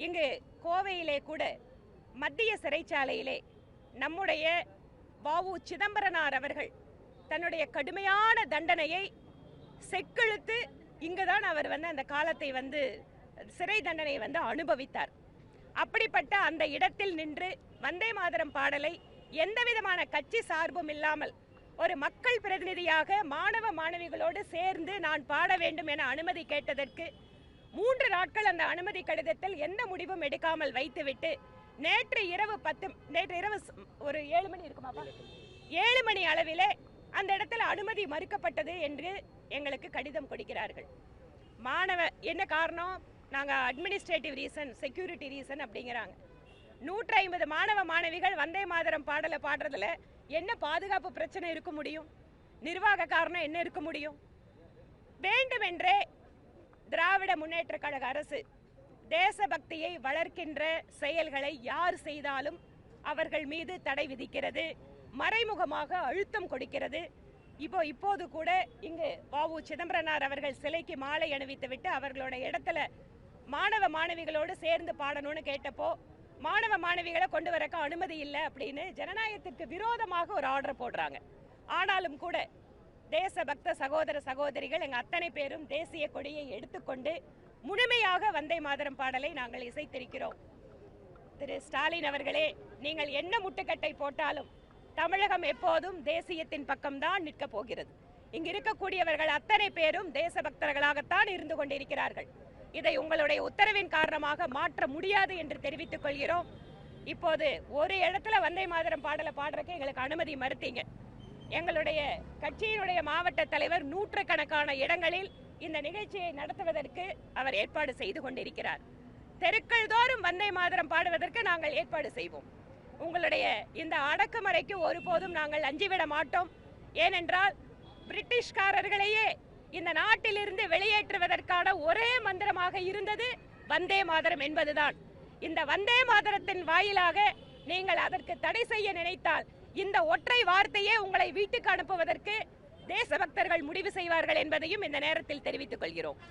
இங்கு கோவையிலே கூட மத்திய சிறைச்சாலையிலே நம்முடைய வ.உ. சிதம்பரனார் அவர்கள் தன்னுடைய கடுமையான தண்டனையை செக்கெழுத்து இங்குதான் அவர் அந்த காலத்தை சிறை தண்டனை அனுபவித்தார். அப்படிப்பட்ட அந்த இடத்தில் நின்று வந்தே மாதரம் பாடலை எந்தவிதமான கட்சி சார்பும் இல்லாமல் ஒரு மக்கள் பிரதிநிதியாக மாணவ மாணவிகளோடு சேர்ந்து நான் பாட வேண்டும் என அனுமதி கேட்டதற்கு 3 நாட்கள் அந்த அனுமதி கடிதத்தில் எந்த முடிவும் எடுக்காமல் வைத்துவிட்டு நேற்று இரவு ஒரு 7 மணி இருக்குமாப்பா 7 மணி அளவிலே அந்த இடத்துல அனுமதி மறுக்கப்பட்டது என்று எங்களுக்கு கடிதம் கொடுக்கிறார்கள். என்ன காரணம்? நாங்கள் அட்மினிஸ்ட்ரேட்டிவ் ரீசன், செக்யூரிட்டி ரீசன் அப்படிங்கிறாங்க. 150 மாணவ மாணவிகள் வந்தே மாதரம் பாடலை பாடுறதுல என்ன பாதுகாப்பு பிரச்சனை இருக்க முடியும்? நிர்வாக காரணம் என்ன இருக்க முடியும்? வேண்டுமென்றே திராவிட முன்னேற்ற கழக அரசு தேசபக்தியை வளர்க்கின்ற செயல்களை யார் செய்தாலும் அவர்கள் மீது தடை விதிக்கிறது, மறைமுகமாக அழுத்தம் கொடுக்கிறது. இப்போது கூட இங்கு வ.உ. சிதம்பரனார் அவர்கள் சிலைக்கு மாலை அணிவித்து விட்டு அவர்களோட இடத்துல மாணவ மாணவிகளோடு சேர்ந்து பாடணும்னு கேட்டப்போ மாணவ மாணவிகளை கொண்டு வரக்க அனுமதி இல்லை அப்படின்னு ஜனநாயகத்திற்கு விரோதமாக ஒரு ஆர்டர் போடுறாங்க. ஆனாலும் கூட தேசபக்த சகோதர சகோதரிகள் எங்கள் அத்தனை பேரும் தேசிய கொடியை எடுத்துக்கொண்டு முழுமையாக வந்தே மாதரம் பாடலை நாங்கள் இசைத்திருக்கிறோம். திரு ஸ்டாலின் அவர்களே, நீங்கள் என்ன முட்டுக்கட்டை போட்டாலும் தமிழகம் எப்போதும் தேசியத்தின் பக்கம்தான் நிற்க போகிறது. இங்கு இருக்கக்கூடியவர்கள் அத்தனை பேரும் தேசபக்தர்களாகத்தான் இருந்து கொண்டிருக்கிறார்கள். இதை உங்களுடைய உத்தரவின் காரணமாக மாற்ற முடியாது என்று தெரிவித்துக் கொள்கிறோம். இப்போது ஒரு இடத்துல வந்தே மாதரம் பாடலை பாடுறதுக்கு எங்களுக்கு அனுமதி மறுத்தீங்க. எங்களுடைய கட்சியினுடைய மாவட்ட தலைவர் நூற்றுக்கணக்கான இடங்களில் இந்த நிகழ்ச்சியை நடத்துவதற்கு அவர் ஏற்பாடு செய்து கொண்டிருக்கிறார். தெருக்கள் தோறும் வந்தே மாதரம் பாடுவதற்கு நாங்கள் ஏற்பாடு செய்வோம். உங்களுடைய இந்த அடக்குமுறைக்கு ஒருபோதும் நாங்கள் அஞ்சிவிட மாட்டோம். ஏனென்றால் பிரிட்டிஷ்காரர்களையே இந்த நாட்டிலிருந்து வெளியேற்றுவதற்கான ஒரே மந்திரமாக இருந்தது வந்தே மாதரம் என்பதுதான். இந்த வந்தே மாதரத்தின் வாயிலாக நீங்கள் அதற்கு தடை செய்ய நினைத்தால் இந்த ஒற்றை வார்த்தையே உங்களை வீட்டுக்கு அனுப்புவதற்கு தேசபக்தர்கள் முடிவு செய்வார்கள் என்பதையும் இந்த நேரத்தில் தெரிவித்துக் கொள்கிறோம்.